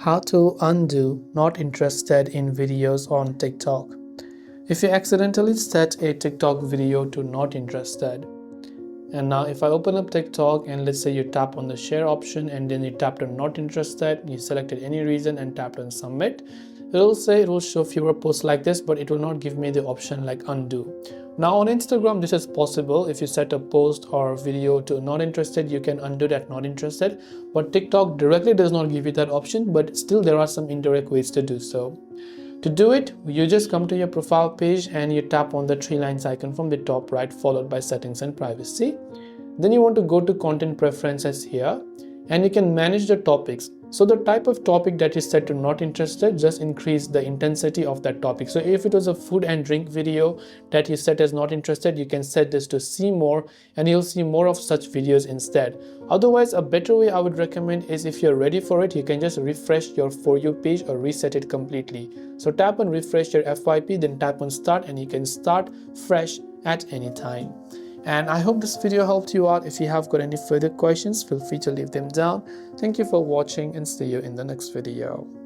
How to undo not interested in videos on TikTok. If you accidentally set a TikTok video to not interested, and now if I open up TikTok and let's say you tap on the share option and then you tapped on not interested, you selected any reason and tapped on submit, it will show fewer posts like this, but it will not give me the option like undo. Now on Instagram this is possible. If you set a post or video to not interested, you can undo that not interested, but TikTok directly does not give you that option, but still there are some indirect ways to do so. To do it, you just come to your profile page and you tap on the three lines icon from the top right, followed by settings and privacy. Then you want to go to content preferences here and you can manage the topics. So the type of topic that is set to not interested, just increase the intensity of that topic. So if it was a food and drink video that you set as not interested, you can set this to see more and you'll see more of such videos instead. Otherwise, a better way I would recommend is, if you're ready for it, you can just refresh your For You page or reset it completely. So tap on refresh your FYP, then tap on start and you can start fresh at any time. And I hope this video helped you out. If you have got any further questions, feel free to leave them down. Thank you for watching and see you in the next video.